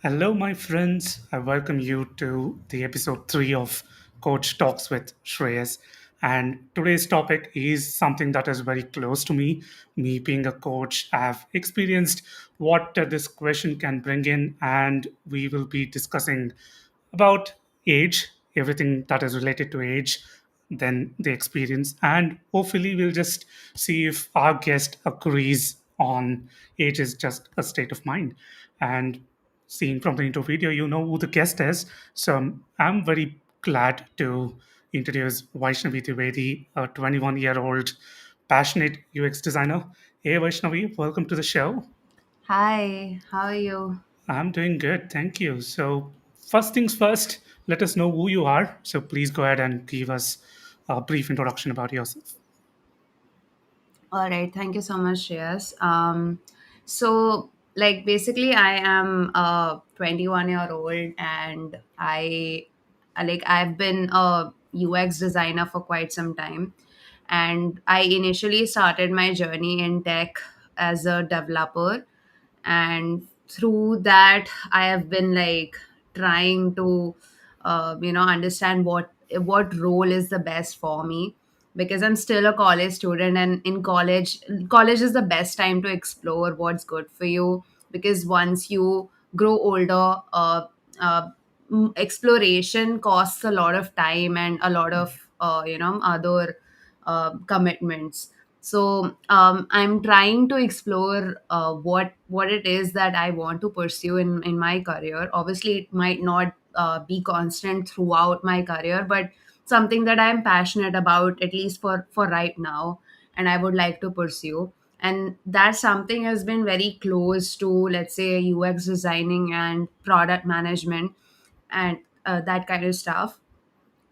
Hello, my friends. I welcome you to the episode 3 of Coach Talks with Shreyas. And today's topic is something that is very close to me. Me being a coach, I've experienced what this question can bring in, and we will be discussing about age, everything that is related to age, then the experience, and hopefully we'll just see if our guest agrees on age is just a state of mind. And seeing from the intro video, you know who the guest is. So I'm very glad to introduce Vaishnavi Trivedi, a 21-year-old passionate UX designer. Hey Vaishnavi, welcome to the show. Hi, how are you? I'm doing good, thank you. So, first things first, let us know who you are. So, please go ahead and give us a brief introduction about yourself. All right, thank you so much, Shreyas. So basically, I am a 21-year-old, and I've been a UX designer for quite some time, and I initially started my journey in tech as a developer, and through that I have been trying to understand what role is the best for me, because I'm still a college student, and in college is the best time to explore what's good for you, because once you grow older, uh, exploration costs a lot of time and a lot of other commitments. So I'm trying to explore what it is that I want to pursue in my career. Obviously, it might not be constant throughout my career, but something that I'm passionate about, at least for right now, and I would like to pursue. And that something has been very close to, let's say, UX designing and product management, and that kind of stuff.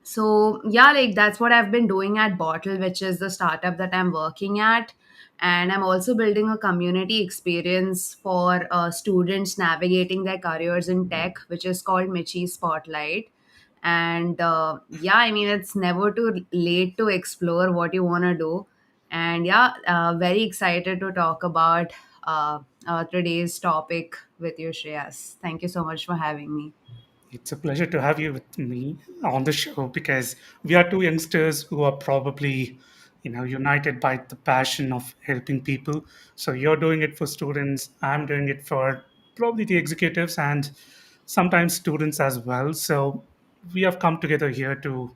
So yeah, that's what I've been doing at Bottle, which is the startup that I'm working at. And I'm also building a community experience for students navigating their careers in tech, which is called Michi Spotlight. And yeah, I mean, it's never too late to explore what you want to do. And yeah, very excited to talk about today's topic with you, Shreyas. Thank you so much for having me. It's a pleasure to have you with me on the show because we are two youngsters who are probably, united by the passion of helping people. So you're doing it for students, I'm doing it for probably the executives and sometimes students as well. So we have come together here to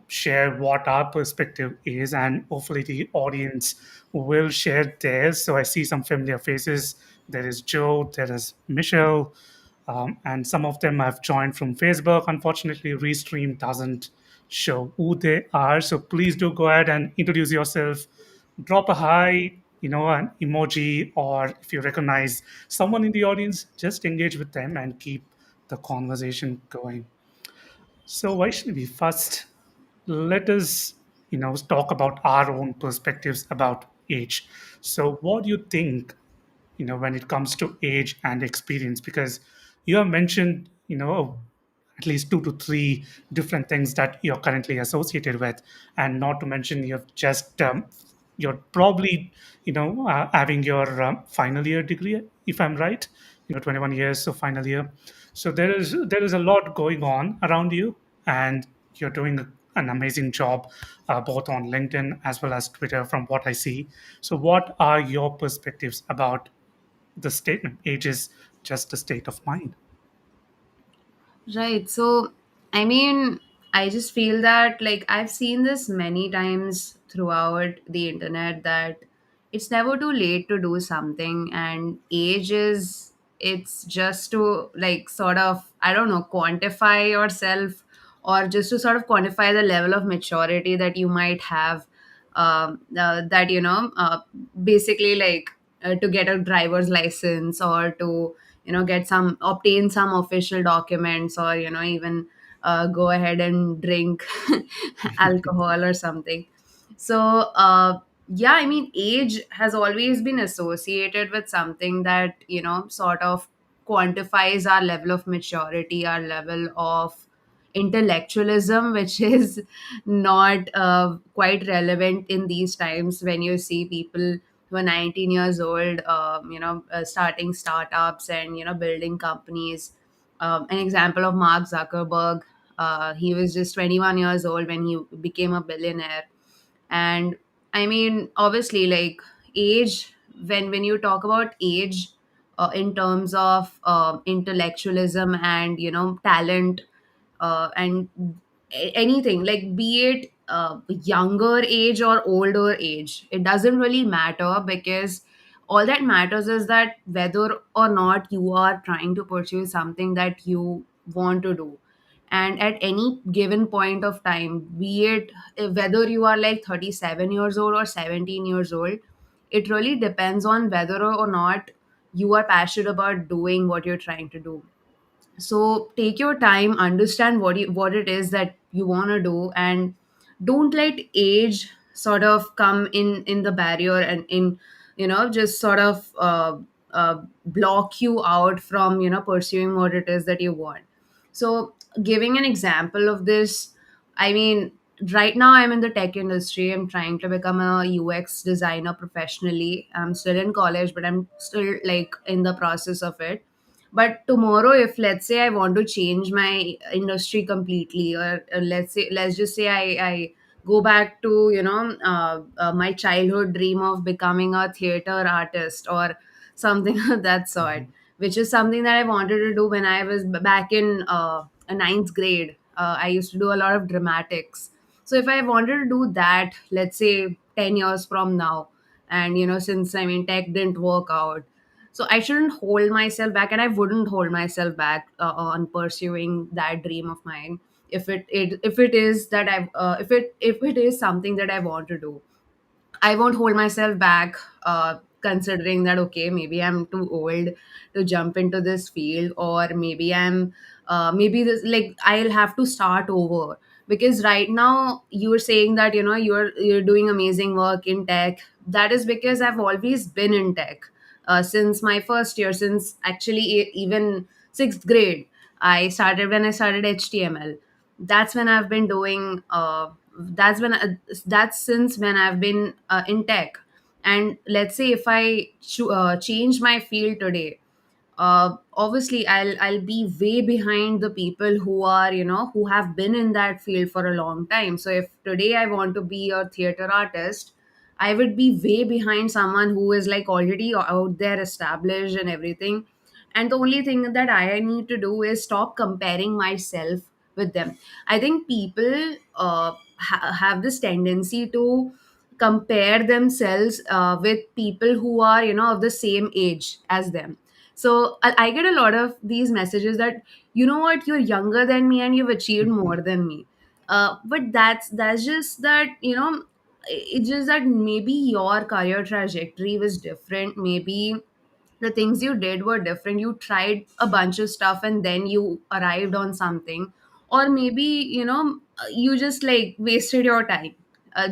share what our perspective is, and hopefully the audience will share theirs. So I see some familiar faces. There is Joe, there is Michelle, and some of them have joined from Facebook. Unfortunately, Restream doesn't show who they are. So please do go ahead and introduce yourself. Drop a hi, an emoji, or if you recognize someone in the audience, just engage with them and keep the conversation going. So why should we first let us, talk about our own perspectives about age. So what do you think, when it comes to age and experience? Because you have mentioned, at least two to three different things that you're currently associated with, and not to mention you're probably, having your final year degree, if I'm right. 21 years, so final year. So there is a lot going on around you, and you're doing an amazing job, both on LinkedIn as well as Twitter, from what I see. So, what are your perspectives about the statement. Age is just a state of mind. Right. So, I mean, I just feel that like I've seen this many times throughout the internet that it's never too late to do something, and age is, it's just to like sort of, I don't know, quantify yourself, or just to sort of quantify the level of maturity that you might have. That basically like to get a driver's license, or to get some, obtain some official documents, or even go ahead and drink alcohol or something. So yeah, I mean, age has always been associated with something that sort of quantifies our level of maturity, our level of intellectualism, which is not quite relevant in these times when you see people who are 19 years old, starting startups and building companies. An example of Mark Zuckerberg, he was just 21 years old when he became a billionaire. And I mean, obviously, like, age, when you talk about age in terms of intellectualism and talent, and anything, like, be it younger age or older age, it doesn't really matter, because all that matters is that whether or not you are trying to pursue something that you want to do. And at any given point of time, be it whether you are like 37 years old or 17 years old, it really depends on whether or not you are passionate about doing what you're trying to do. So take your time, understand what it is that you want to do, and don't let age sort of come in the barrier, and in just sort of block you out from pursuing what it is that you want. So, giving an example of this, I mean, right now I'm in the tech industry. I'm trying to become a UX designer professionally. I'm still in college, but I'm still like in the process of it. But tomorrow, if let's say I want to change my industry completely, or let's just say I go back to my childhood dream of becoming a theater artist or something of that sort, Mhm. which is something that I wanted to do when I was back in a ninth grade. I used to do a lot of dramatics. So if I wanted to do that, let's say 10 years from now, and since I mean tech didn't work out, so I shouldn't hold myself back, and I wouldn't hold myself back on pursuing that dream of mine. If it is that if it is something that I want to do, I won't hold myself back, considering that, okay, maybe I'm too old to jump into this field, or maybe maybe this, like, I'll have to start over. Because right now you're saying that you're doing amazing work in tech. That is because I've always been in tech since my first year, since actually even sixth grade. I started HTML. That's when I've been doing. That's since when I've been in tech. And let's say if I change my field today, obviously I'll be way behind the people who are who have been in that field for a long time. So if today I want to be a theater artist, I would be way behind someone who is like already out there, established and everything. And the only thing that I need to do is stop comparing myself with them. I think people have this tendency to compare themselves with people who are of the same age as them. So I get a lot of these messages that, what, you're younger than me and you've achieved more than me. But that's just that, it's just that maybe your career trajectory was different. Maybe the things you did were different. You tried a bunch of stuff and then you arrived on something. Or maybe you just like wasted your time.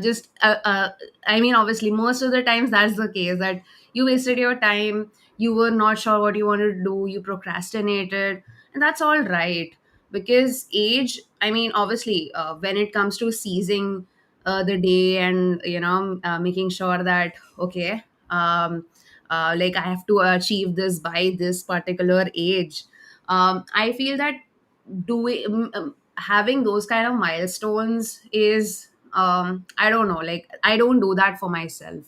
Just I mean, obviously most of the times that's the case, that you wasted your time, you were not sure what you wanted to do, you procrastinated. And that's all right, because age, I mean, obviously when it comes to seizing the day, and making sure that, okay, like, I have to achieve this by this particular age. I feel that having those kind of milestones is, I don't know, like, I don't do that for myself.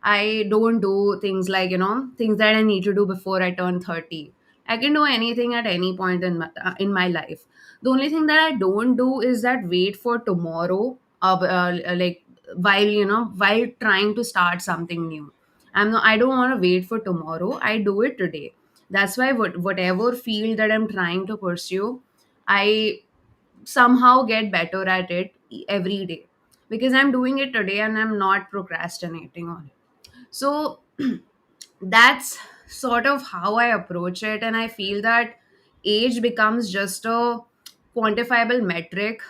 I don't do things like, things that I need to do before I turn 30. I can do anything at any point in my life. The only thing that I don't do is that wait for tomorrow, like while trying to start something new. I don't want to wait for tomorrow. I do it today. That's why whatever field that I'm trying to pursue, I somehow get better at it every day, because I'm doing it today and I'm not procrastinating on it. So that's sort of how I approach it. And I feel that age becomes just a quantifiable metric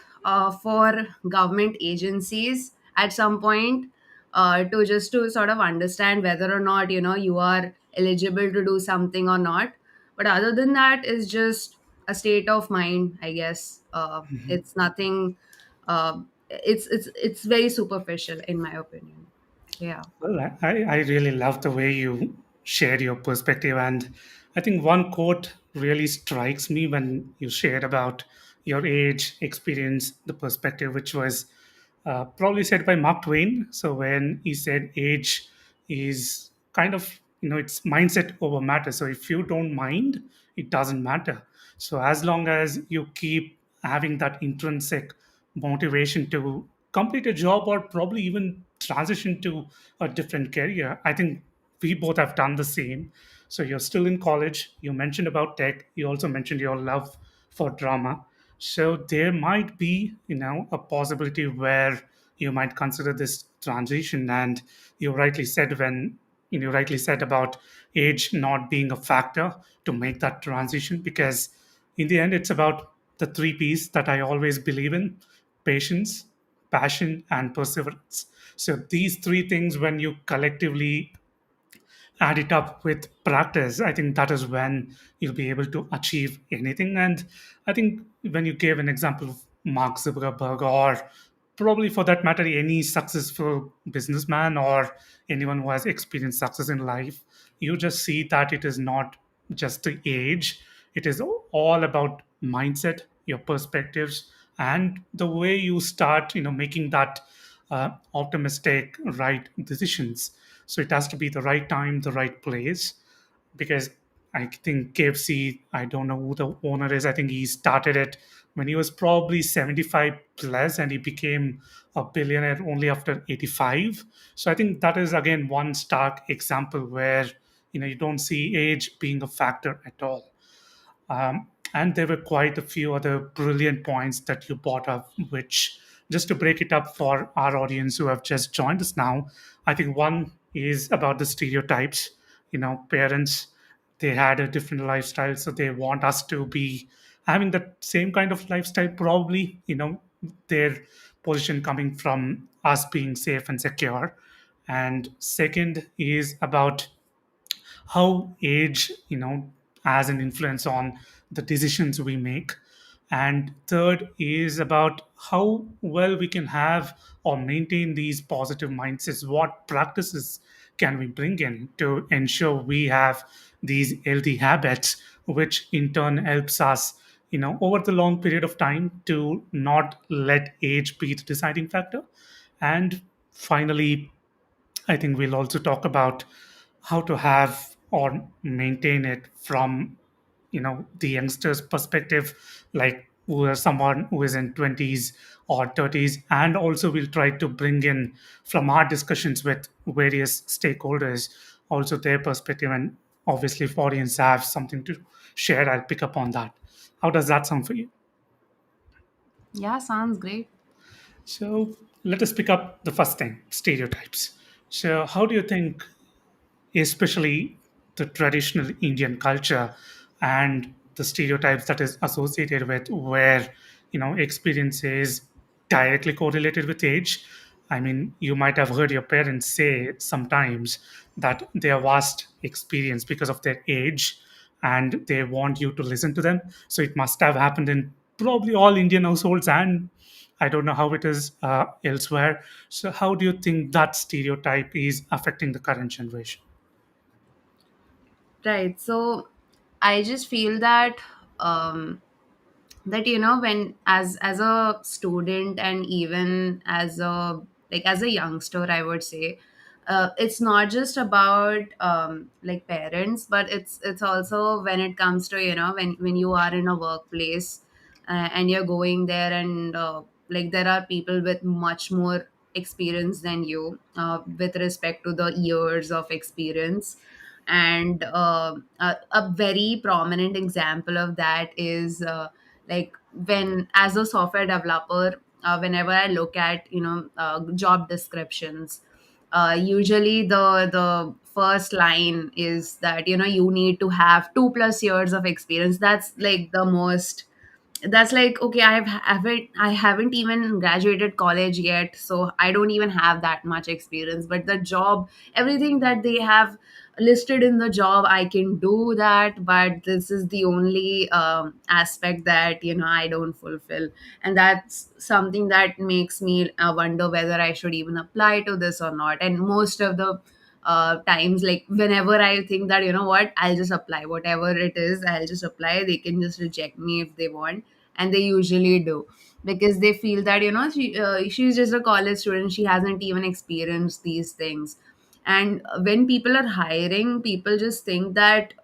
for government agencies at some point, to sort of understand whether or not you are eligible to do something or not. But other than that, is just a state of mind, I guess. It's nothing. It's very superficial in my opinion. Yeah. Well, I really love the way you shared your perspective. And I think one quote really strikes me when you shared about your age, experience, the perspective, which was probably said by Mark Twain. So when he said age is kind of, it's mindset over matter. So if you don't mind, it doesn't matter. So as long as you keep having that intrinsic motivation to complete a job or probably even transition to a different career, I think we both have done the same. So you're still in college. You mentioned about tech. You also mentioned your love for drama. So there might be, a possibility where you might consider this transition. And you rightly said you rightly said about age not being a factor to make that transition, because in the end it's about the three P's that I always believe in: patience, passion, and perseverance. So these three things, when you collectively add it up with practice, I think that is when you'll be able to achieve anything. And I think when you gave an example of Mark Zuckerberg, or probably for that matter, any successful businessman or anyone who has experienced success in life, you just see that it is not just the age, it is all about mindset, your perspectives, and the way you start, making that optimistic, right decisions. So it has to be the right time, the right place. Because I think KFC, I don't know who the owner is. I think he started it when he was probably 75 plus, and he became a billionaire only after 85. So I think that is again one stark example where you don't see age being a factor at all. And there were quite a few other brilliant points that you brought up, which, just to break it up for our audience who have just joined us now, I think one is about the stereotypes. Parents, they had a different lifestyle, so they want us to be having the same kind of lifestyle, probably, their position coming from us being safe and secure. And second is about how age has an influence on the decisions we make. And third is about how well we can have or maintain these positive mindsets. What practices can we bring in to ensure we have these healthy habits, which in turn helps us over the long period of time to not let age be the deciding factor. And finally, I think we'll also talk about how to have or maintain it from the youngsters' perspective, like who are someone who is in 20s or 30s, and also we'll try to bring in from our discussions with various stakeholders also their perspective, and obviously if audience have something to share, I'll pick up on that. How does that sound for you? Yeah, sounds great. So let us pick up the first thing: stereotypes. So how do you think, especially the traditional Indian culture and the stereotypes that is associated with, where experience is directly correlated with age. I mean, you might have heard your parents say sometimes that they have vast experience because of their age, and they want you to listen to them. So it must have happened in probably all Indian households, and I don't know how it is elsewhere. So how do you think that stereotype is affecting the current generation? Right. So I just feel that um, when as a student, and even as a youngster, I would say, it's not just about like parents, but it's also when it comes to, when you are in a workplace, and you're going there, and like there are people with much more experience than you, with respect to the years of experience. And a very prominent example of that is, like, when as a software developer, whenever I look at, job descriptions, usually the first line is that, you need to have 2+ years of experience. That's like the most, that's like, okay, I haven't even graduated college yet, so I don't even have that much experience. But the job, everything that they have listed in the job, I can do that, but this is the only aspect that, I don't fulfill. And that's something that makes me wonder whether I should even apply to this or not. And most of the times, like whenever I think that, what, I'll just apply whatever it is, I'll just apply, they can just reject me if they want. And they usually do, because they feel that, she's just a college student, she hasn't even experienced these things. And when people are hiring, people just think that,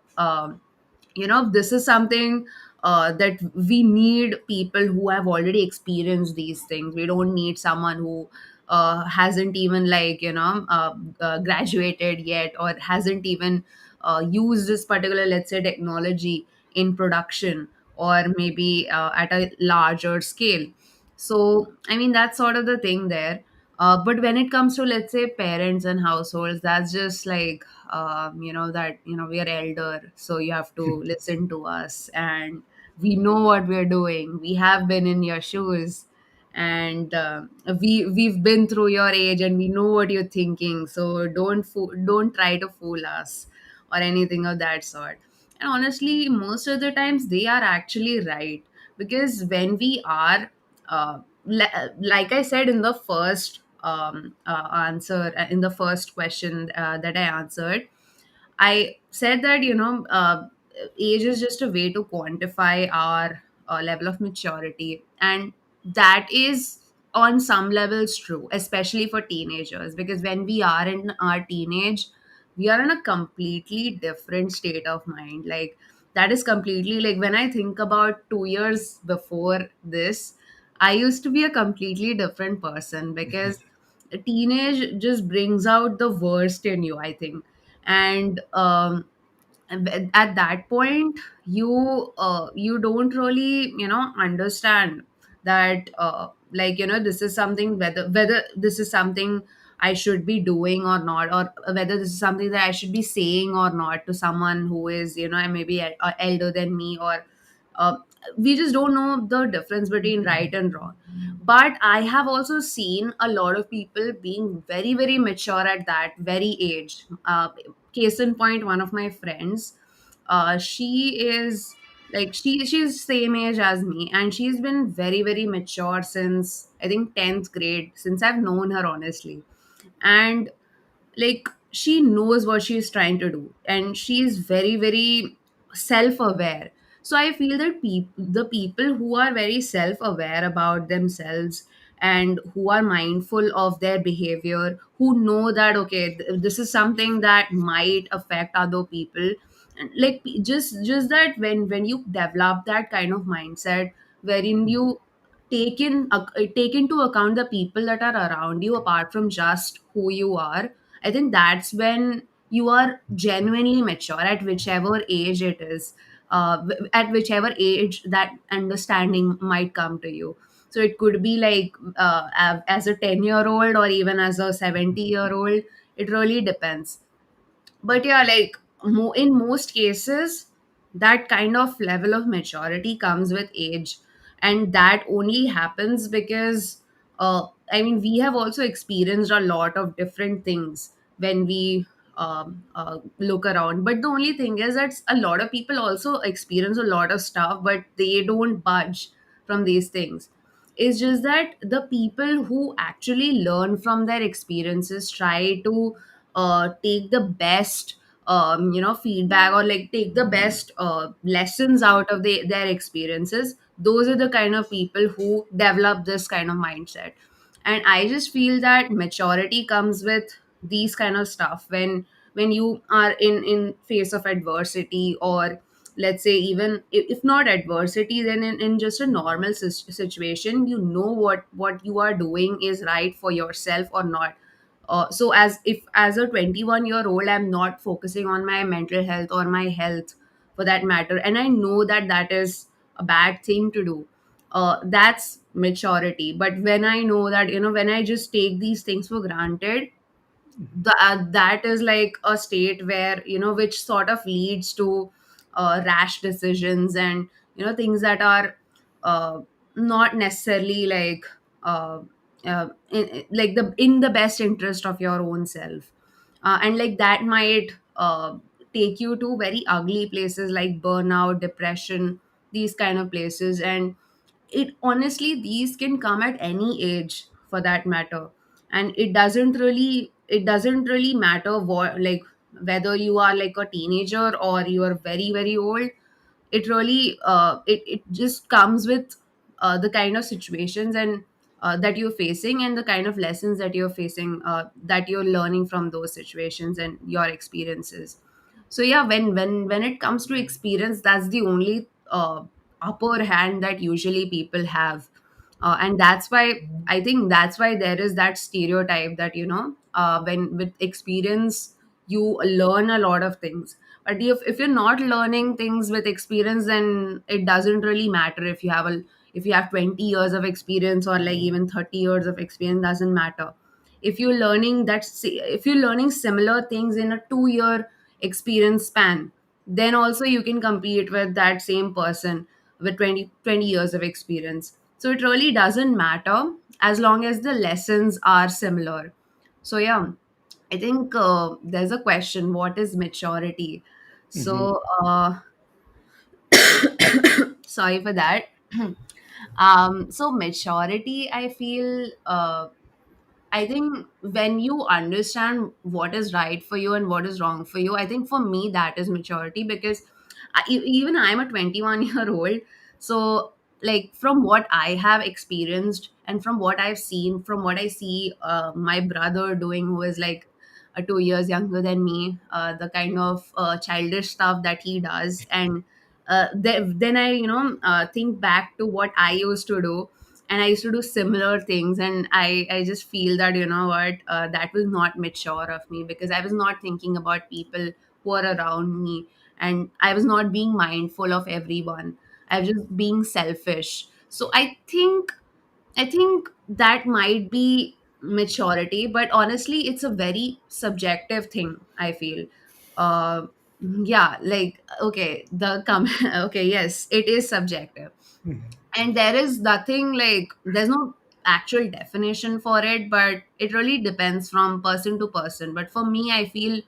this is something, that we need people who have already experienced these things. We don't need someone who hasn't even, like, graduated yet, or hasn't even used this particular, let's say, technology in production, or maybe at a larger scale. So I mean, that's sort of the thing there. But when it comes to, let's say, parents and households, that's just like, that, we are elder, so you have to listen to us, and we know what we're doing, we have been in your shoes, and we've been through your age, and we know what you're thinking, so don't try to fool us, or anything of that sort. And honestly, most of the times they are actually right, because when we are, like I said in the first answer, in the first question that I answered, I said that, age is just a way to quantify our level of maturity. And that is on some levels true, especially for teenagers, because when we are in our teenage, we are in a completely different state of mind. Like, that is completely, like, when I think about 2 years before this, I used to be a completely different person, because teenage just brings out the worst in you, I think. And at that point, you don't really, understand that, like, this is something, whether this is something I should be doing or not, or whether this is something that I should be saying or not to someone who is, maybe elder than me, or uh, we just don't know the difference between right and wrong. But I have also seen a lot of people being very, very mature at that very age. Case in point, one of my friends, she is, like, she's same age as me, and she's been very, very mature since, I think, 10th grade, since I've known her, honestly. And, like, she knows what she's trying to do, and she's very, very self-aware. So I feel that the people who are very self-aware about themselves, and who are mindful of their behavior, who know that, okay, this is something that might affect other people, and, like, just that, when you develop that kind of mindset, wherein you take into account the people that are around you, apart from just who you are, I think that's when you are genuinely mature, at whichever age it is, at whichever age that understanding might come to you. So it could be like, as a 10-year-old, or even as a 70-year-old. It really depends. But yeah, like, in most cases, that kind of level of maturity comes with age. And that only happens because, I mean, we have also experienced a lot of different things when we look around. But the only thing is that a lot of people also experience a lot of stuff, but they don't budge from these things. It's just that the people who actually learn from their experiences try to take the best, feedback, or like take the best lessons out of their experiences. Those are the kind of people who develop this kind of mindset. And I just feel that maturity comes with these kind of stuff, when you are in face of adversity, or let's say even if not adversity, then in just a normal situation, you know what you are doing is right for yourself or not. So as if as a 21-year-old I'm not focusing on my mental health or my health for that matter, and I know that that is a bad thing to do, that's maturity. But when I know that, when I just take these things for granted, that is like a state where, which sort of leads to rash decisions, and things that are uh, not necessarily like like in the best interest of your own self, and like that might take you to very ugly places like burnout, depression, these kind of places. And it honestly, these can come at any age for that matter. And it doesn't really matter what, like, whether you are like a teenager or you are very very old. It really it just comes with the kind of situations and that you're facing, and the kind of lessons that you're facing, that you're learning from those situations and your experiences. So yeah, when it comes to experience, that's the only upper hand that usually people have. And that's why I think that's why there is that stereotype that, when with experience you learn a lot of things. But if you're not learning things with experience, then it doesn't really matter if you have 20 years of experience or like even 30 years of experience, doesn't matter. If you're learning similar things in a 2 year experience span, then also you can compete with that same person with 20 years of experience. So it really doesn't matter as long as the lessons are similar. So yeah, I think there's a question: what is maturity? Hmm. So, sorry for that. So maturity, I feel, I think when you understand what is right for you and what is wrong for you, I think for me that is maturity. Because even I'm a 21-year-old. So, like, from what I have experienced and from what I've seen, from what I see my brother doing, who is like 2 years younger than me, the kind of childish stuff that he does, and then I, think back to what I used to do, and I used to do similar things, and I just feel that, what, that was not mature of me, because I was not thinking about people who are around me, and I was not being mindful of everyone. I was just being selfish. So I think that might be maturity, but honestly, it's a very subjective thing, I feel. Uh, yeah, like, okay, okay, yes, it is subjective, and there is nothing like, there's no actual definition for it, but it really depends from person to person. But for me, I feel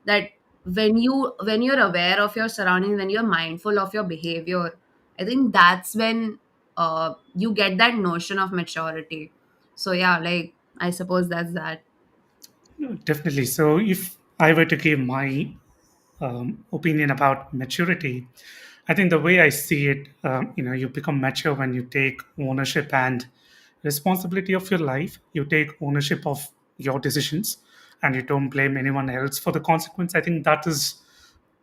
that when you're aware of your surroundings, when you're mindful of your behavior, I think that's when you get that notion of maturity. So yeah, like, I suppose that's that. Definitely. So, if I were to give my opinion about maturity, I think the way I see it, you become mature when you take ownership and responsibility of your life. You take ownership of your decisions, and you don't blame anyone else for the consequence. I think that is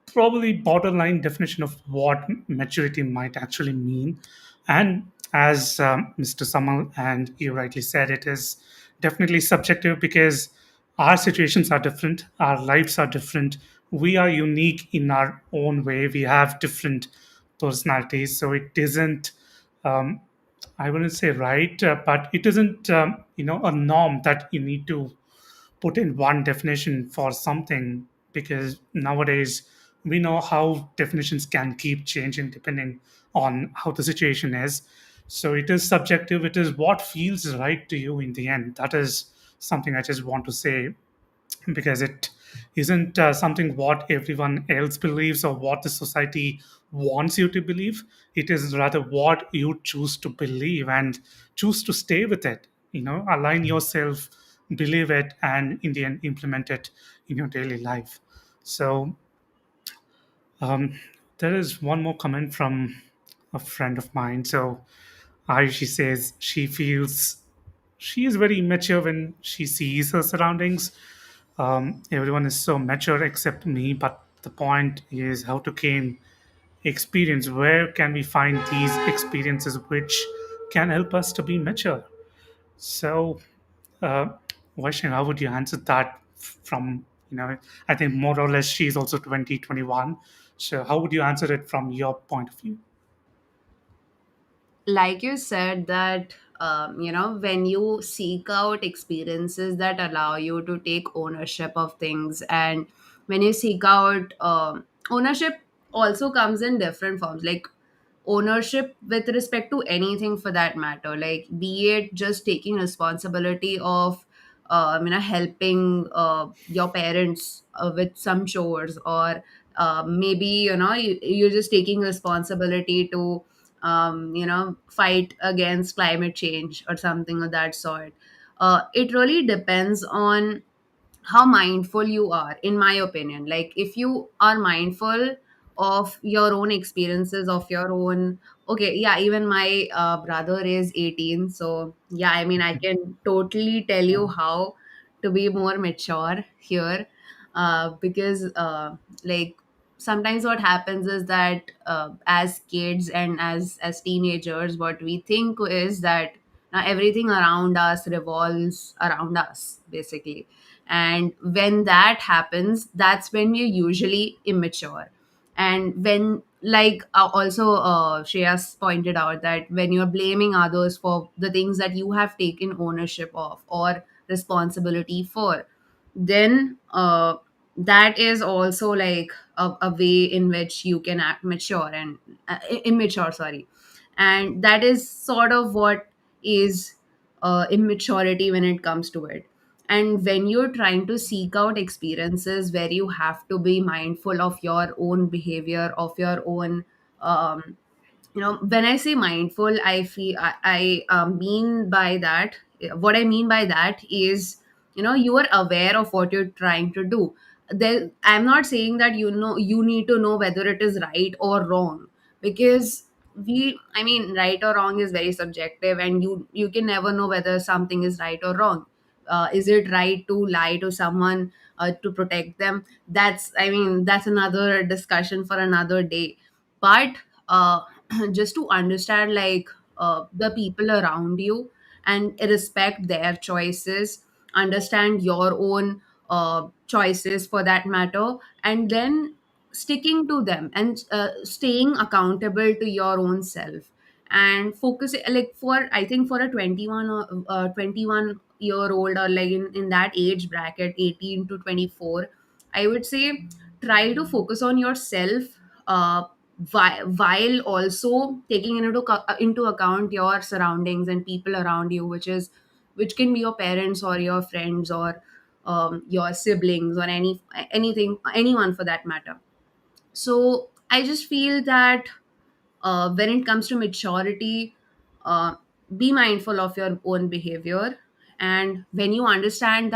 probably borderline definition of what maturity might actually mean. And as Mr. Samal and you rightly said, it is definitely subjective because our situations are different, our lives are different, we are unique in our own way, we have different personalities. So it isn't, um, I wouldn't say right, but it isn't, a norm that you need to put in one definition for something, because nowadays we know how definitions can keep changing depending on how the situation is. So it is subjective, it is what feels right to you in the end. That is something I just want to say, because it isn't something what everyone else believes or what the society wants you to believe. It is rather what you choose to believe and choose to stay with it, align yourself, believe it, and in the end implement it in your daily life. So um, there is one more comment from a friend of mine. So she says she feels she is very immature when she sees her surroundings Everyone is so mature except me, but the point is how to gain experience. Where can we find these experiences which can help us to be mature? So, uh, Vaishnav, how would you answer that from, I think more or less she's also 2021. So, how would you answer it from your point of view? Like you said that when you seek out experiences that allow you to take ownership of things, and when you seek out ownership also comes in different forms, like ownership with respect to anything for that matter, like be it just taking responsibility of helping your parents with some chores, or maybe you're just taking responsibility to fight against climate change or something of that sort. It really depends on how mindful you are, in my opinion. Like if you are mindful of your own experiences, of your own, okay, yeah, even my brother is 18, so yeah, I mean, I can totally tell you how to be more mature here. Because like sometimes what happens is that as kids and as teenagers, what we think is that everything around us revolves around us, basically. And when that happens, that's when we're usually immature. And when, like, also Shreyas pointed out that when you're blaming others for the things that you have taken ownership of or responsibility for, then that is also like a way in which you can act mature and immature, sorry. And that is sort of what is immaturity when it comes to it. And when you're trying to seek out experiences where you have to be mindful of your own behavior, of your own when I say mindful, I feel I mean by that, what I mean by that is, you are aware of what you're trying to do. I'm not saying that you need to know whether it is right or wrong, because I mean, right or wrong is very subjective, and you can never know whether something is right or wrong. Is it right to lie to someone to protect them? That's, I mean, that's another discussion for another day. But just to understand, like, the people around you and respect their choices, understand your own choices for that matter, and then sticking to them, and staying accountable to your own self, and focus, like, for, I think, for a 21 or 21-year old, or like in that age bracket, 18 to 24, I would say try to focus on yourself, uh, while also taking into account your surroundings and people around you, which can be your parents or your friends, or your siblings, or anything, anyone for that matter. So I just feel that when it comes to maturity, uh, be mindful of your own behavior. And uh, when you understand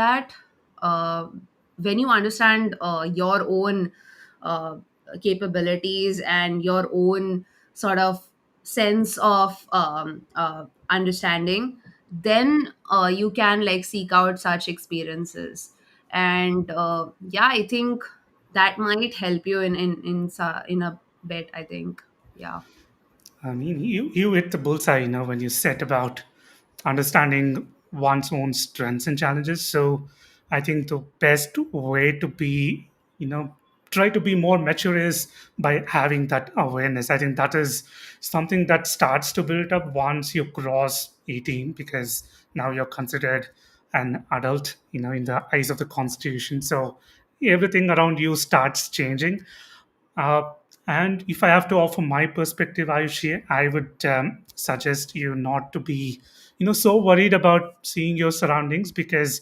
your own uh, capabilities and your own sort of sense of understanding, then you can, like, seek out such experiences. And yeah, I think that might help you in a bit, I think. Yeah. I mean, you hit the bullseye, when you said about understanding one's own strengths and challenges. So I think the best way to be, try to be more mature is by having that awareness. I think that is something that starts to build up once you cross 18, because now you're considered an adult, in the eyes of the Constitution. So everything around you starts changing. Uh, and if I have to offer my perspective, Ayushi, I would suggest you not to be, so worried about seeing your surroundings, because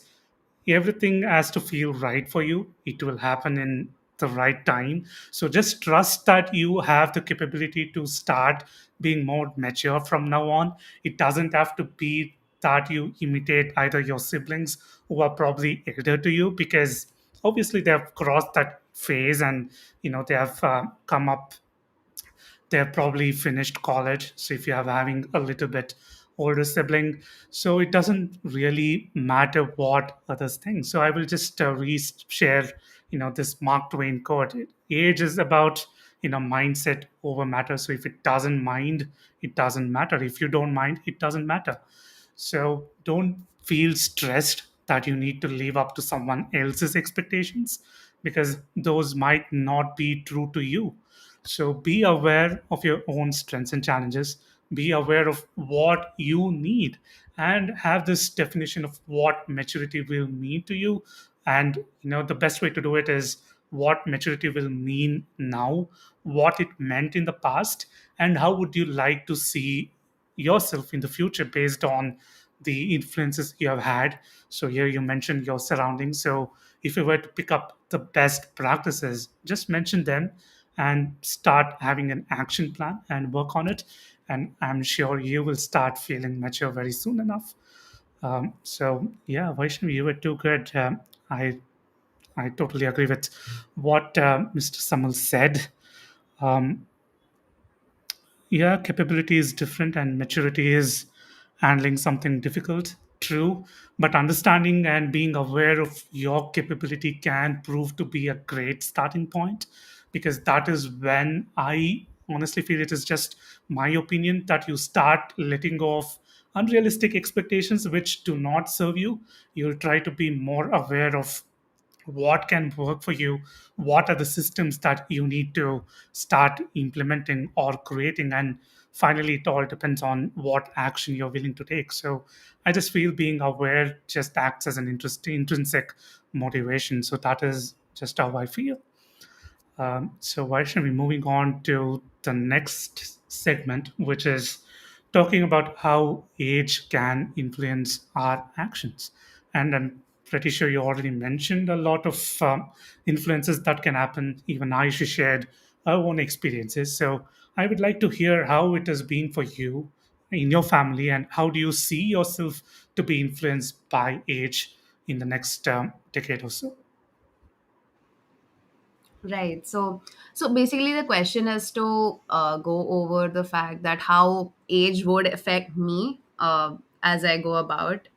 everything has to feel right for you. It will happen in the right time. So just trust that you have the capability to start being more mature from now on. It doesn't have to be that you imitate either your siblings who are probably elder to you, because obviously they have crossed that phase, and they have come up, they have probably finished college. So if you are having a little bit older sibling. So it doesn't really matter what others think. So I will just share, this Mark Twain quote. Age is about, mindset over matter. So if it doesn't mind, it doesn't matter. If you don't mind, it doesn't matter. So don't feel stressed that you need to live up to someone else's expectations, because those might not be true to you. So be aware of your own strengths and challenges. Be aware of what you need, and have this definition of what maturity will mean to you. And the best way to do it is what maturity will mean now, what it meant in the past, and how would you like to see yourself in the future based on the influences you have had. So here you mentioned your surroundings. So if you were to pick up the best practices, just mention them and start having an action plan and work on it. And I'm sure you will start feeling mature very soon enough. So yeah, Vaishnavi, you were too good. I totally agree with what Mr. Samal said. Um, Yeah, capability is different and maturity is handling something difficult, true. But understanding and being aware of your capability can prove to be a great starting point, because that is when I honestly feel, it is just my opinion, that you start letting go of unrealistic expectations which do not serve you. You'll try to be more aware of what can work for you, what are the systems that you need to start implementing or creating, and finally it all depends on what action you're willing to take. So I just feel being aware just acts as an intrinsic motivation. So that is just how I feel. So why should we moving on to the next segment, which is talking about how age can influence our actions. And I'm pretty sure you already mentioned a lot of influences that can happen. Even Aisha shared her own experiences. So I would like to hear how it has been for you in your family, and how do you see yourself to be influenced by age in the next decade or so. Right. So basically, the question is to go over the fact that how age would affect me as I go about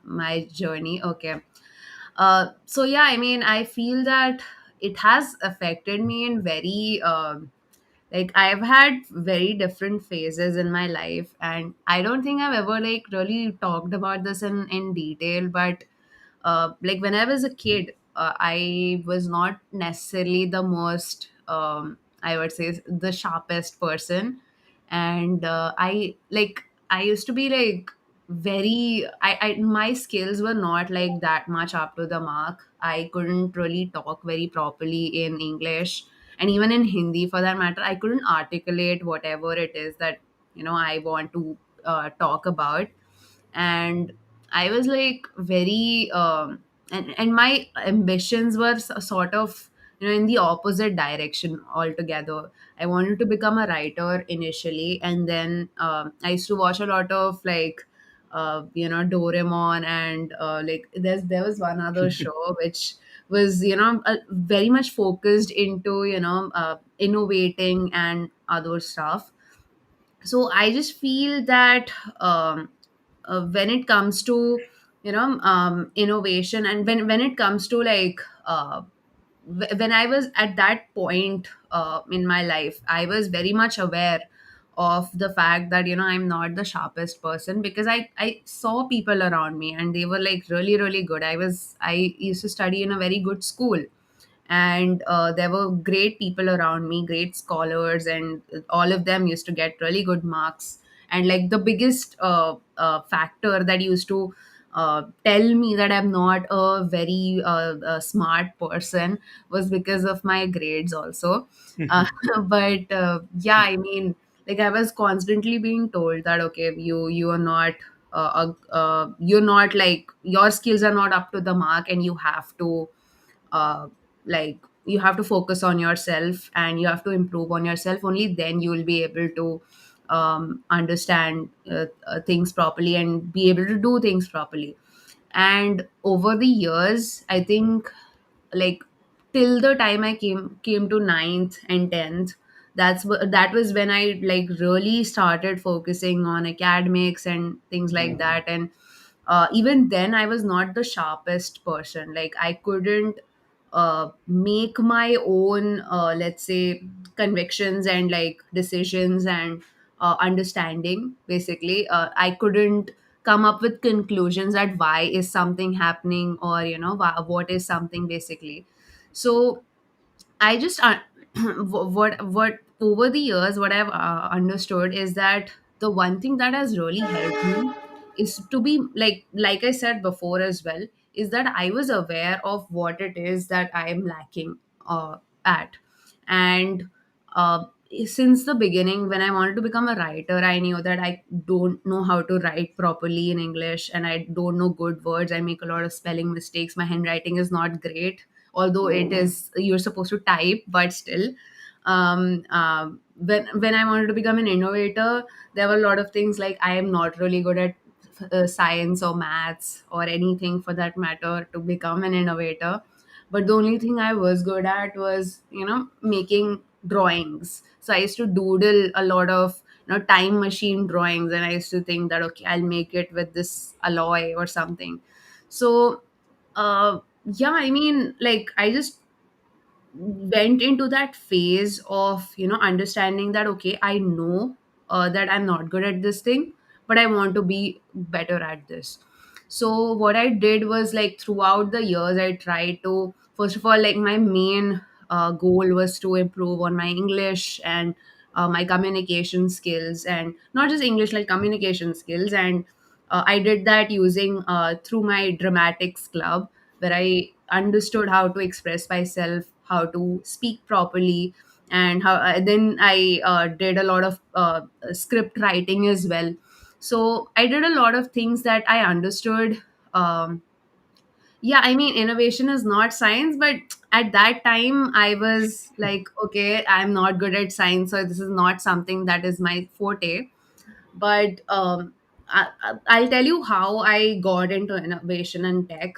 my journey. Okay. So yeah, I mean, I feel that it has affected me in very like I've had very different phases in my life, and I don't think I've ever like really talked about this in detail, but like when I was a kid, I was not necessarily the most, I would say, the sharpest person, and I used to be like very, my skills were not like that much up to the mark. I couldn't really talk very properly in English, and even in Hindi for that matter. I couldn't articulate whatever it is that I want to talk about, and I was like very and my ambitions were sort of in the opposite direction altogether. I wanted to become a writer initially, and then I used to watch a lot of like Doraemon, and like there was one other show which was very much focused into innovating and other stuff. So I just feel that when it comes to innovation, and when it comes to like when I was at that point in my life, I was very much aware of the fact that I'm not the sharpest person, because I saw people around me and they were like really really good. I used to study in a very good school, and there were great people around me, great scholars, and all of them used to get really good marks. And like the biggest factor that used to tell me that I'm not a very smart person was because of my grades also. uh, but yeah, I mean, like I was constantly being told that okay, you are not you're not like, your skills are not up to the mark, and you have to uh, like you have to focus on yourself and you have to improve on yourself. Only then you will be able to understand things properly and be able to do things properly. And over the years, I think, like till the time I came to ninth and 10th, That was when I like really started focusing on academics and things like that. And even then I was not the sharpest person. Like I couldn't make my own, let's say, convictions and like decisions and understanding. Basically, I couldn't come up with conclusions at why is something happening, or what is something basically. So I just what over the years what I've understood is that the one thing that has really helped me is to be like I said before as well, is that I was aware of what it is that I am lacking at. And uh, since the beginning, when I wanted to become a writer, I knew that I don't know how to write properly in English, and I don't know good words. I make a lot of spelling mistakes. My handwriting is not great, although it is, you're supposed to type, but still. When I wanted to become an innovator, there were a lot of things like I am not really good at science or maths or anything for that matter to become an innovator. But the only thing I was good at was, making drawings. So I used to doodle a lot of, time machine drawings, and I used to think that, okay, I'll make it with this alloy or something. So yeah, I mean, like, I just went into that phase of, understanding that, okay, I know that I'm not good at this thing, but I want to be better at this. So what I did was, like, throughout the years, I tried to, first of all, like, my main goal was to improve on my English and my communication skills, and not just English, like communication skills. And I did that using through my dramatics club, where I understood how to express myself, how to speak properly, and how then I did a lot of script writing as well. So I did a lot of things that I understood. Yeah, I mean, innovation is not science, but at that time I was like, okay, I'm not good at science, so this is not something that is my forte. But I'll tell you how I got into innovation and tech.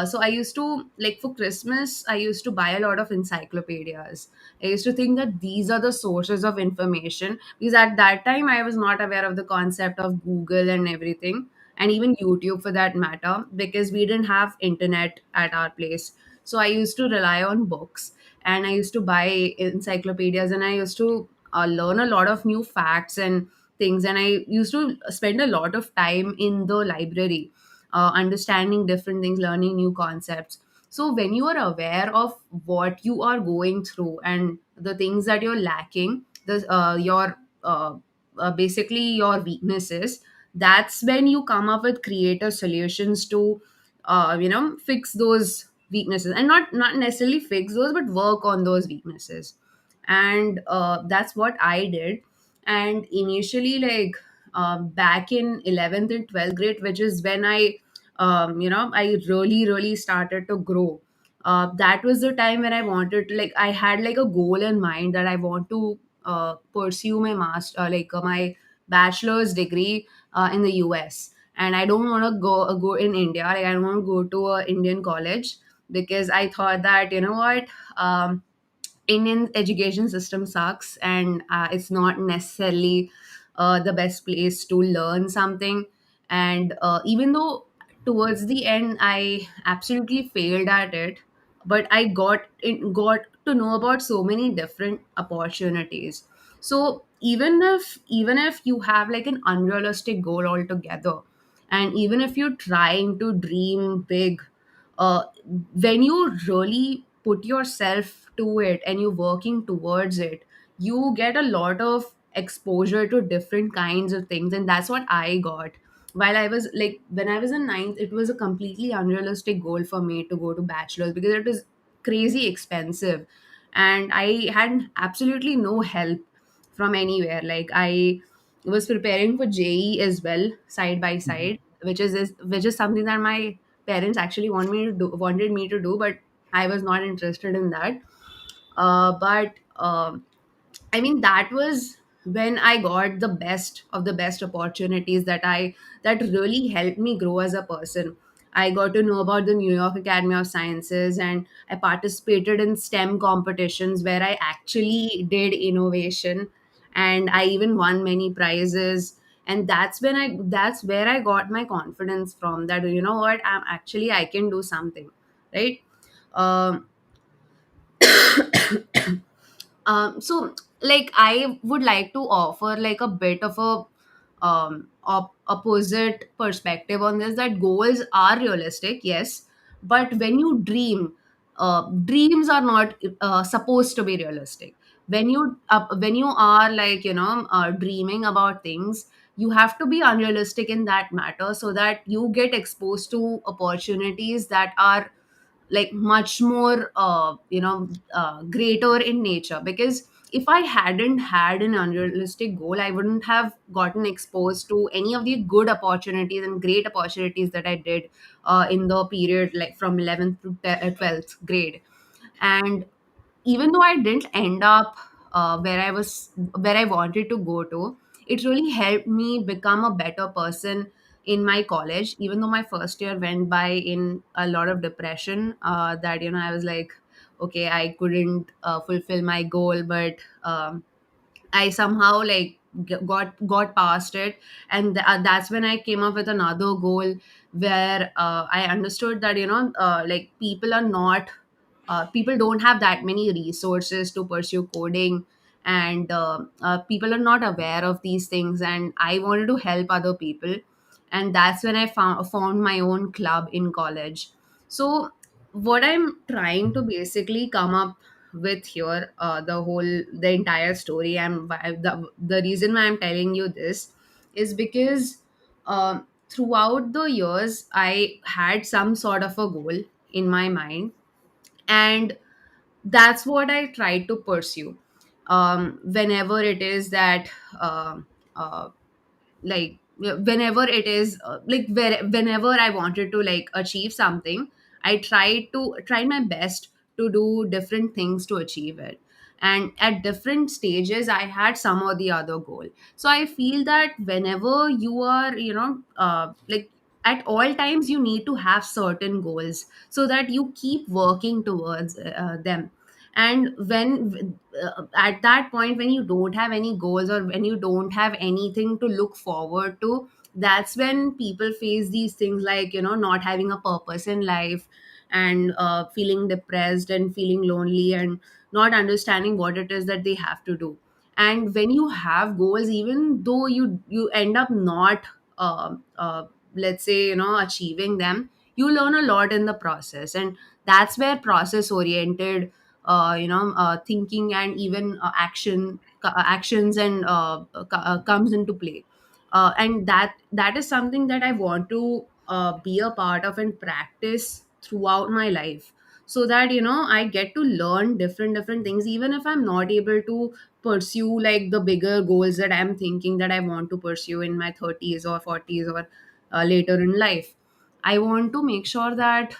So I used to, like, for Christmas, I used to buy a lot of encyclopedias. I used to think that these are the sources of information, because at that time I was not aware of the concept of Google and everything, and even YouTube for that matter, because we didn't have internet at our place. So I used to rely on books, and I used to buy encyclopedias, and I used to learn a lot of new facts and things. And I used to spend a lot of time in the library, understanding different things, learning new concepts. So when you are aware of what you are going through and the things that you're lacking, the your basically your weaknesses, that's when you come up with creative solutions to fix those weaknesses, and not necessarily fix those, but work on those weaknesses. And that's what I did. And initially, like, back in 11th and 12th grade, which is when I really started to grow. That was the time when I wanted to, like, I had like a goal in mind that I want to pursue my master, like, my bachelor's degree in the US. And I don't want to go in India. Like, I don't want to go to a Indian college, because I thought that, you know what, Indian education system sucks, and it's not necessarily the best place to learn something. And even though towards the end I absolutely failed at it, but I got to know about so many different opportunities. So even if you have like an unrealistic goal altogether, and even if you're trying to dream big, uh, when you really put yourself to it and you're working towards it, you get a lot of exposure to different kinds of things. And that's what I got. While I was like, when I was in ninth, it was a completely unrealistic goal for me to go to bachelor's, because it was crazy expensive, and I had absolutely no help from anywhere. Like, I was preparing for JE as well, side by Mhm. side, which is something that my parents actually wanted me to do, but I was not interested in that. But I mean, that was when I got the best of the best opportunities that really helped me grow as a person. I got to know about the New York Academy of Sciences, and I participated in STEM competitions where I actually did innovation, and I even won many prizes. And that's where I got my confidence from, that you know what, I can do something, right? Um, so like I would like to offer like a bit of a opposite perspective on this, that goals are realistic, yes, but when you dream, dreams are not supposed to be realistic. When you are like dreaming about things, you have to be unrealistic in that matter, so that you get exposed to opportunities that are like much more greater in nature. Because if I hadn't had an unrealistic goal, I wouldn't have gotten exposed to any of the good opportunities and great opportunities that I did in the period like from 11th to 12th grade. And even though I didn't end up where I wanted to go to, it really helped me become a better person in my college. Even though my first year went by in a lot of depression, that I was like, okay, I couldn't fulfill my goal, but I somehow like got past it, and that's when I came up with another goal, where I understood that like people don't have that many resources to pursue coding, and people are not aware of these things, and I wanted to help other people. And that's when I found my own club in college. So what I'm trying to basically come up with here, the entire story, and the reason why I'm telling you this is because throughout the years I had some sort of a goal in my mind, and that's what I try to pursue. Whenever it is that uh, like whenever it is whenever I wanted to like achieve something, I tried my best to do different things to achieve it. And at different stages I had some or the other goal. So I feel that whenever you are like at all times you need to have certain goals, so that you keep working towards them. And when at that point when you don't have any goals, or when you don't have anything to look forward to, that's when people face these things like not having a purpose in life, and feeling depressed and feeling lonely, and not understanding what it is that they have to do. And when you have goals, even though you end up not uh, uh, let's say achieving them, you learn a lot in the process. And that's where process oriented thinking, and even actions and comes into play. And that is something that I want to be a part of and practice throughout my life, so that I get to learn different things, even if I'm not able to pursue like the bigger goals that I'm thinking that I want to pursue in my 30s or 40s, or later in life. I want to make sure that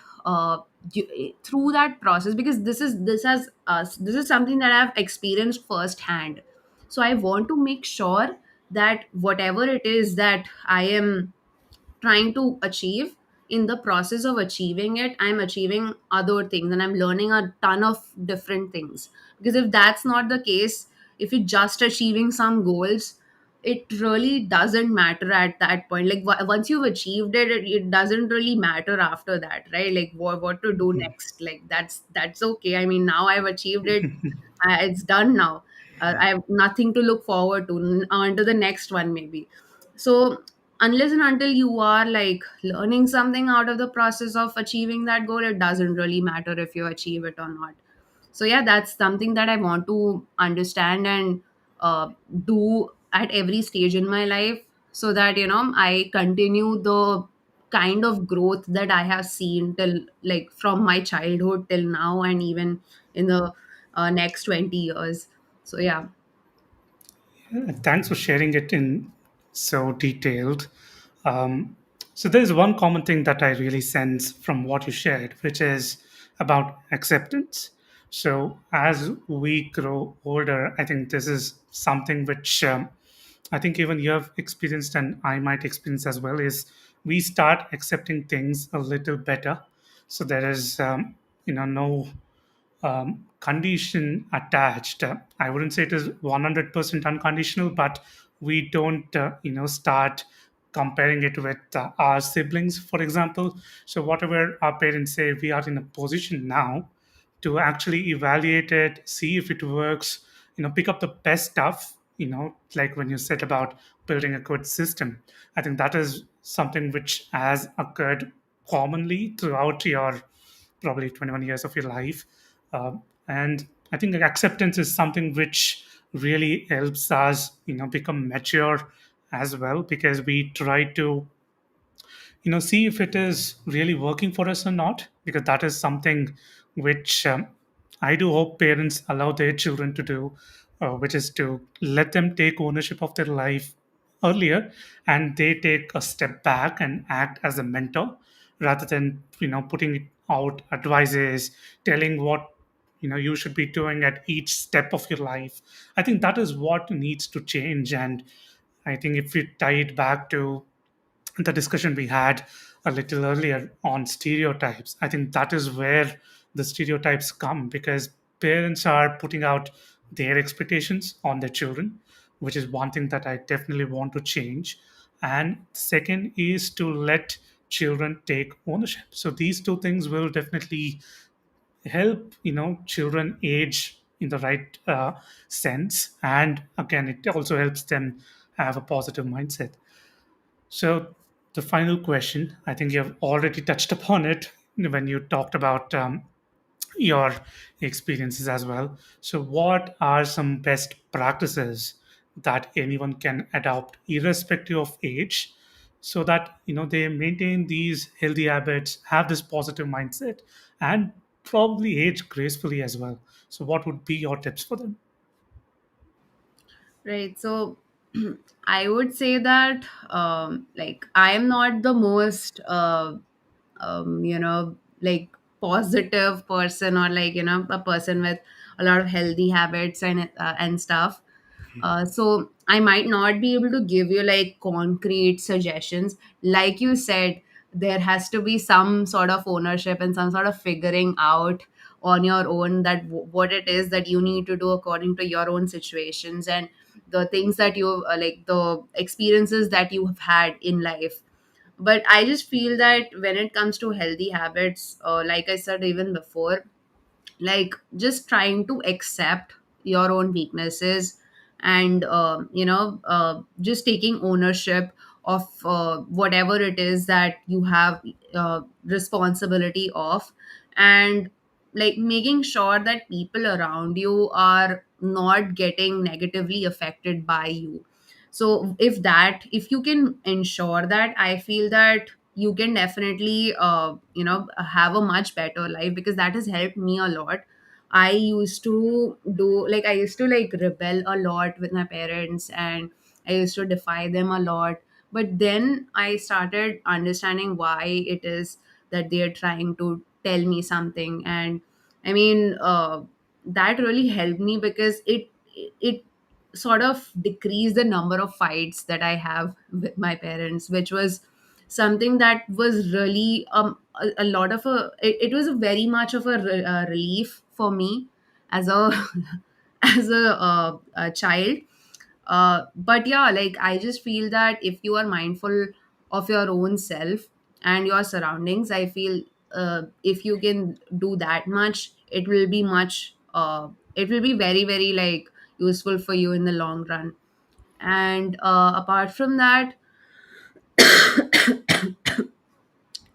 through that process, because this is something that I've experienced firsthand. So I want to make sure that whatever it is that I am trying to achieve, in the process of achieving it, I'm achieving other things, and I'm learning a ton of different things. Because if that's not the case, if you're just achieving some goals, it really doesn't matter at that point. Like once you've achieved it, it doesn't really matter after that, right? Like what to do next, like that's okay. I mean, now I've achieved it. It's done now. I have nothing to look forward to on to the next one maybe. So unless and until you are like learning something out of the process of achieving that goal, it doesn't really matter if you achieve it or not. So yeah, that's something that I want to understand and do at every stage in my life, so that I continue the kind of growth that I have seen till like from my childhood till now, and even in the next 20 years. So yeah. Thanks for sharing it in so detailed. Um, so there's one common thing that I really sense from what you shared, which is about acceptance. So as we grow older, I think this is something which I think even you have experienced and I might experience as well, is we start accepting things a little better. So there is no condition attached. I wouldn't say it is 100% unconditional, but we don't, start comparing it with our siblings, for example. So whatever our parents say, we are in a position now to actually evaluate it, see if it works, pick up the best stuff, like when you said about building a good system. I think that is something which has occurred commonly throughout your probably 21 years of your life. And I think that acceptance is something which really helps us, become mature as well, because we try to, see if it is really working for us or not, because that is something which I do hope parents allow their children to do, which is to let them take ownership of their life earlier, and they take a step back and act as a mentor rather than putting out advices, telling what you should be doing at each step of your life. I think that is what needs to change. And I think if we tie it back to the discussion we had a little earlier on stereotypes, I think that is where the stereotypes come, because parents are putting out their expectations on their children, which is one thing that I definitely want to change. And second is to let children take ownership. So these two things will definitely help children age in the right sense, and again it also helps them have a positive mindset. So, the final question, I think you have already touched upon it when you talked about your experiences as well. So, what are some best practices that anyone can adopt, irrespective of age, so that they maintain these healthy habits, have this positive mindset, and probably age gracefully as well? So, what would be your tips for them? Right. So I would say that like I am not the most like positive person, or like a person with a lot of healthy habits and stuff. So I might not be able to give you like concrete suggestions. Like you said, there has to be some sort of ownership and some sort of figuring out on your own that what it is that you need to do according to your own situations and the things that you like the experiences that you have had in life. But I just feel that when it comes to healthy habits, like I said even before, like just trying to accept your own weaknesses and just taking ownership of whatever it is that you have responsibility of, and like making sure that people around you are not getting negatively affected by you. So if you can ensure that, I feel that you can definitely have a much better life, because that has helped me a lot. I used to like rebel a lot with my parents, and I used to defy them a lot. But then I started understanding why it is that they are trying to tell me something. And I mean, that really helped me, because it sort of decreased the number of fights that I have with my parents, which was something that was really a lot of it was a very much of a relief for me as a as a child. But yeah, like I just feel that if you are mindful of your own self and your surroundings, I feel if you can do that much, it will be very very like useful for you in the long run. And apart from that,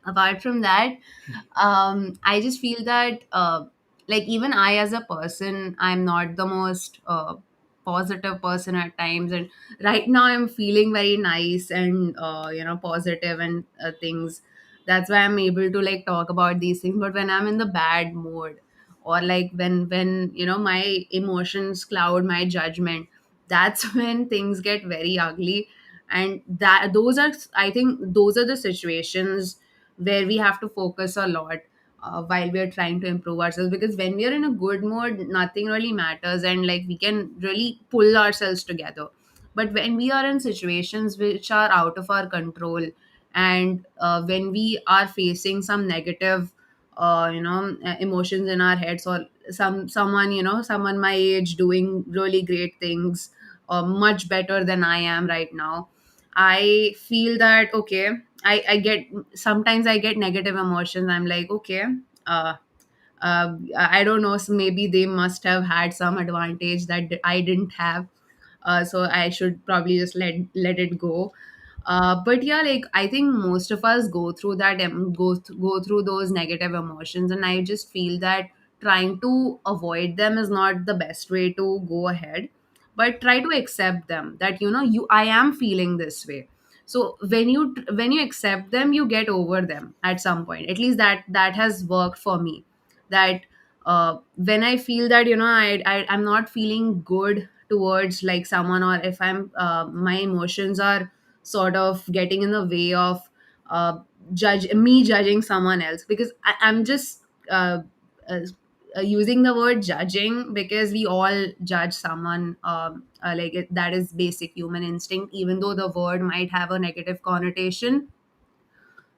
I just feel that like even I as a person, I'm not the most positive person at times, and right now I'm feeling very nice and positive and things. That's why I'm able to like talk about these things. But when I'm in the bad mood, or like when my emotions cloud my judgment, that's when things get very ugly. And that those are, I think those are the situations where we have to focus a lot while we are trying to improve ourselves, because when we are in a good mood, nothing really matters, and like we can really pull ourselves together. But when we are in situations which are out of our control, And when we are facing some negative emotions in our heads, or someone, someone my age doing really great things, much better than I am right now, I feel that okay, I get, sometimes I get negative emotions. I'm like, okay, I don't know, so maybe they must have had some advantage that I didn't have, so I should probably just let it go. But yeah, like I think most of us go through that, go through those negative emotions, and I just feel that trying to avoid them is not the best way to go ahead, but try to accept them, that I am feeling this way. So when you accept them, you get over them at some point. At least that has worked for me. That when I feel that I'm not feeling good towards like someone, or if I'm my emotions are sort of getting in the way of judging someone else, because I'm just uh, using the word judging, because we all judge someone, that is basic human instinct, even though the word might have a negative connotation,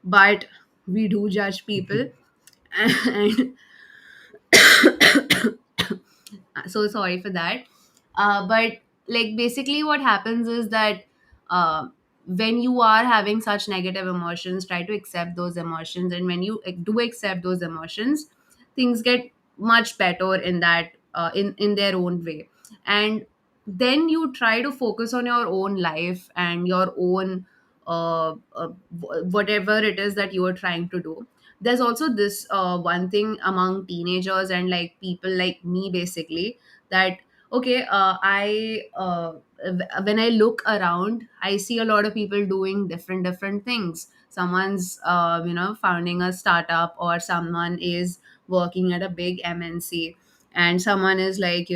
but we do judge people. And so sorry for that. But like basically what happens is that when you are having such negative emotions, try to accept those emotions, and when you do accept those emotions, things get much better in that, in their own way. And then you try to focus on your own life and your own whatever it is that you are trying to do. There's also this one thing among teenagers and like people like me basically, that okay, when I look around, I see a lot of people doing different things. Someone's founding a startup, or someone is working at a big MNC, and someone is like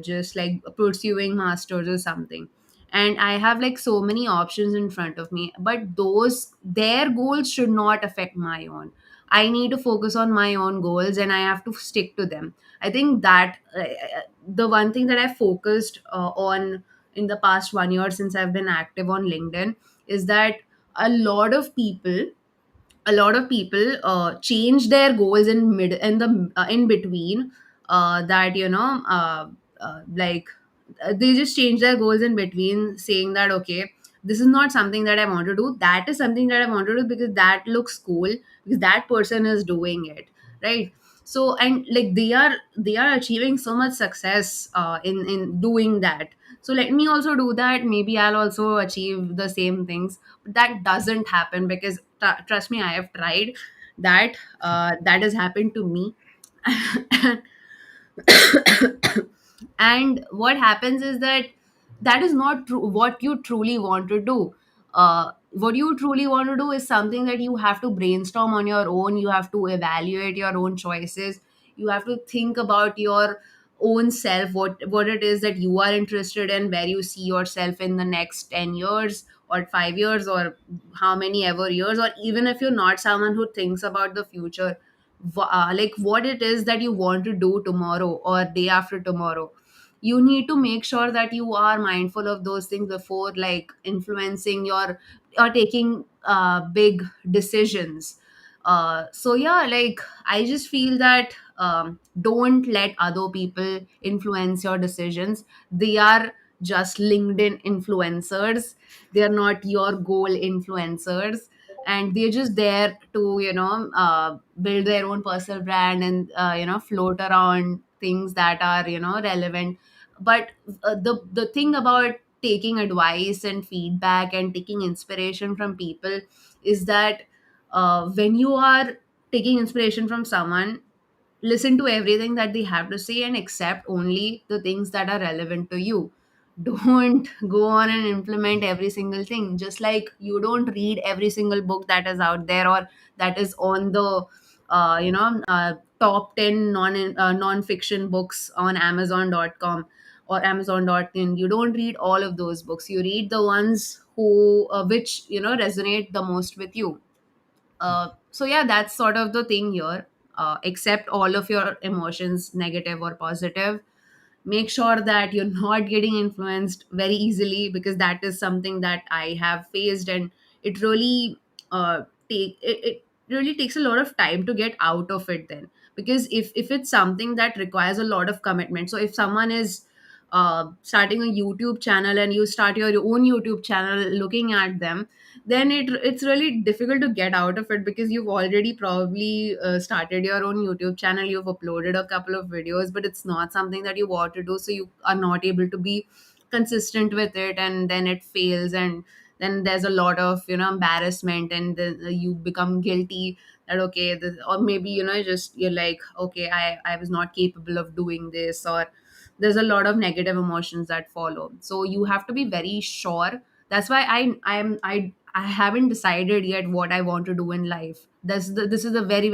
just like pursuing masters or something. And I have like so many options in front of me, but those their goals should not affect my own. I need to focus on my own goals, and I have to stick to them. I think that the one thing that I focused on in the past 1 year since I've been active on LinkedIn is that a lot of people change their goals in the in between, that like they just change their goals in between, saying that okay, this is not something that I want to do, that is something that I want to do because that looks cool, because that person is doing it, right? So, and like they are achieving so much success in doing that. So let me also do that, maybe I'll also achieve the same things. But that doesn't happen, because trust me, I have tried that. That has happened to me. And what happens is that that is not what you truly want to do. What you truly want to do is something that you have to brainstorm on your own, you have to evaluate your own choices, you have to think about your own self, what it is that you are interested in, where you see yourself in the next 10 years or 5 years, or how many ever years. Or even if you're not someone who thinks about the future, like what it is that you want to do tomorrow or day after tomorrow, you need to make sure that you are mindful of those things before like influencing your or taking big decisions. So yeah, like I just feel that don't let other people influence your decisions. They are just LinkedIn influencers, they are not your goal influencers, and they're just there to build their own personal brand and float around things that are relevant. But the thing about taking advice and feedback and taking inspiration from people is that when you are taking inspiration from someone, listen to everything that they have to say and accept only the things that are relevant to you. Don't go on and implement every single thing, just like you don't read every single book that is out there or that is on the top 10 non-fiction books on amazon.com or amazon.in. You don't read all of those books, you read the ones who which resonate the most with you. So yeah, that's sort of the thing here. Accept all of your emotions, negative or positive. Make sure that you're not getting influenced very easily, because that is something that I have faced. And it really it really takes a lot of time to get out of it then. Because if it's something that requires a lot of commitment, so if someone is starting a YouTube channel and you start your own YouTube channel looking at them, then it's really difficult to get out of it, because you've already probably started your own YouTube channel, you've uploaded a couple of videos, but it's not something that you want to do, so you are not able to be consistent with it, and then it fails, and then there's a lot of embarrassment, and then you become guilty that okay this, or maybe just you're like okay I was not capable of doing this, or there's a lot of negative emotions that follow. So you have to be very sure. That's why I haven't decided yet what I want to do in life. This is the very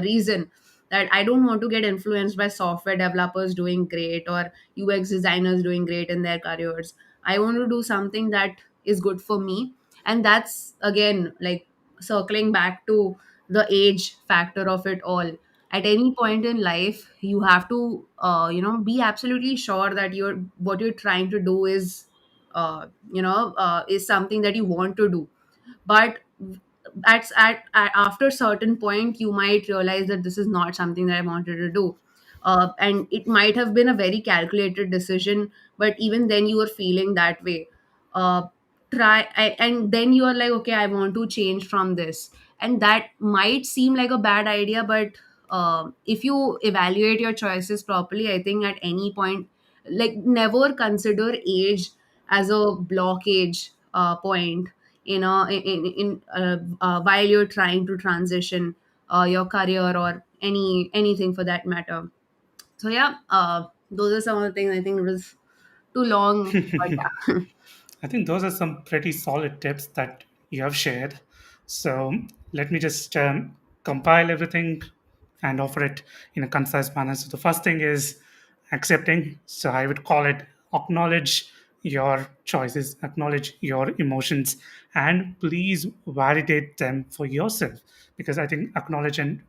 reason that I don't want to get influenced by software developers doing great or UX designers doing great in their careers. I want to do something that is good for me. And that's again like circling back to the age factor of it all. At any point in life, you have to be absolutely sure that you're what you're trying to do is something that you want to do. But at after certain point you might realize that this is not something that I wanted to do, and it might have been a very calculated decision, but even then you are feeling that way. uh, and then you are like okay I want to change from this, and that might seem like a bad idea, but if you evaluate your choices properly, I think at any point, like never consider age as a blockage point, while you're trying to transition your career or anything for that matter. So yeah, those are some of the things. I think it was too long, but yeah. I think those are some pretty solid tips that you have shared. So let me just compile everything and offer it in a concise manner. So the first thing is accepting. So I would call it acknowledge your choices, acknowledge your emotions, and please validate them for yourself. Because I think acknowledgement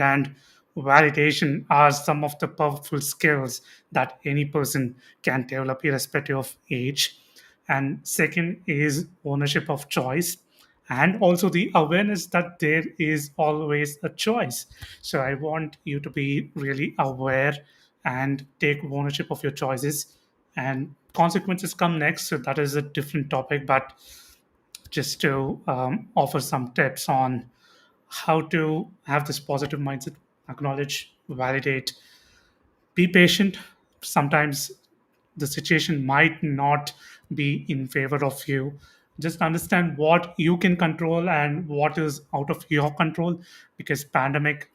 and validation are some of the powerful skills that any person can develop irrespective of age. And second is ownership of choice, and also the awareness that there is always a choice. So I want you to be really aware and take ownership of your choices, and consequences come next, so that is a different topic. But just to offer some tips on how to have this positive mindset: acknowledge, validate, be patient. Sometimes the situation might not be in favor of you. Just understand what you can control and what is out of your control, because pandemic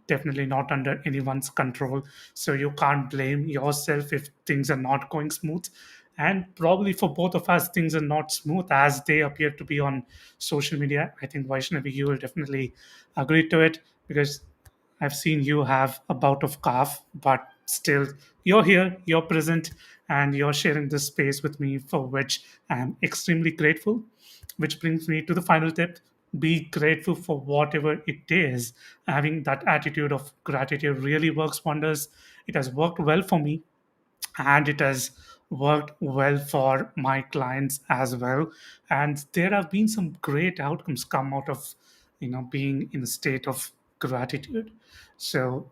definitely not under anyone's control. So you can't blame yourself if things are not going smooth. And probably for both of us, things are not smooth as they appear to be on social media. I think Vaishnavi, you will definitely agree to it, because I've seen you have a bout of cough, but still you're here, you're present, and you're sharing this space with me, for which I'm extremely grateful. Which brings me to the final tip: be grateful for whatever it is. Having that attitude of gratitude really works wonders. It has worked well for me, and it has worked well for my clients as well. And there have been some great outcomes come out of being in a state of gratitude. So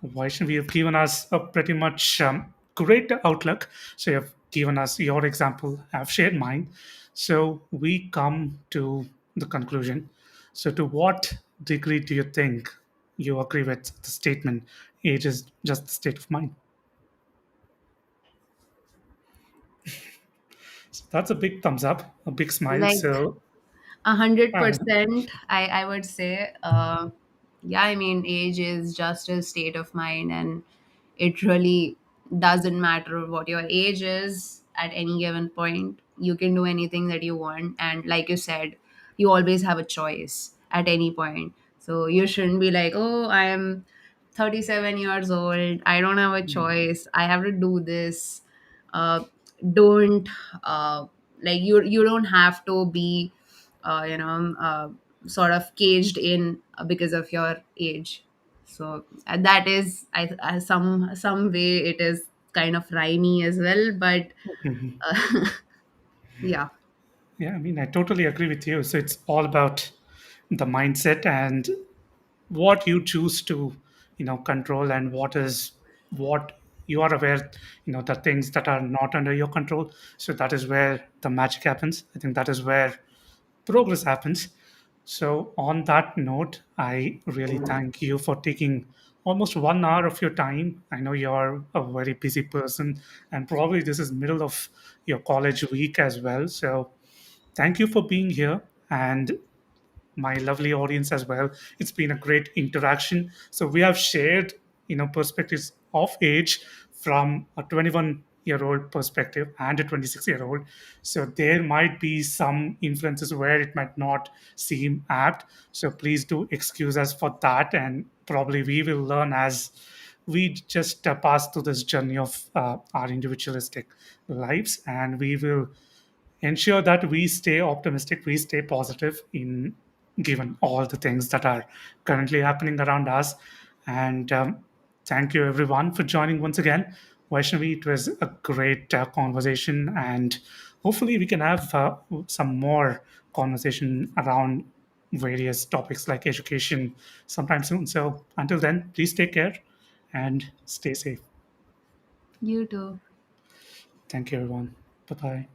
Vaishnavi, you've given us a pretty much great outlook. So you have given us your example, I've shared mine. So we come to the conclusion. So to what degree do you think you agree with the statement, age is just the state of mind? So that's a big thumbs up, a big smile. Like So, a hundred uh, percent, I would say. Yeah, I mean, age is just a state of mind, and it really doesn't matter what your age is at any given point. You can do anything that you want, and like you said, you always have a choice at any point. So you shouldn't be like, oh, I am 37 years old. I don't have a choice. I have to do this. Don't like you don't have to be sort of caged in because of your age. So that is some way it is kind of rhymey as well, but mhm. uh, yeah. Yeah, I mean, I totally agree with you. So it's all about the mindset and what you choose to, control, and what you are aware, the things that are not under your control. So that is where the magic happens. I think that is where progress happens. So, on that note, I really thank you for taking almost 1 hour of your time. I know you're a very busy person, and probably this is middle of your college week as well. So, thank you for being here, and my lovely audience as well. It's been a great interaction. So we have shared, perspectives of age from a 21-year-old perspective and a 26-year-old. So there might be some influences where it might not seem apt. So please do excuse us for that, and probably we will learn as we just pass through this journey of our individualistic lives, and we will ensure that we stay optimistic, we stay positive in given all the things that are currently happening around us. And thank you everyone for joining once again. Vaishnavi, it was a great conversation, and hopefully we can have some more conversation around various topics like education sometime soon. So until then, please take care and stay safe. You too. Thank you everyone. Bye bye.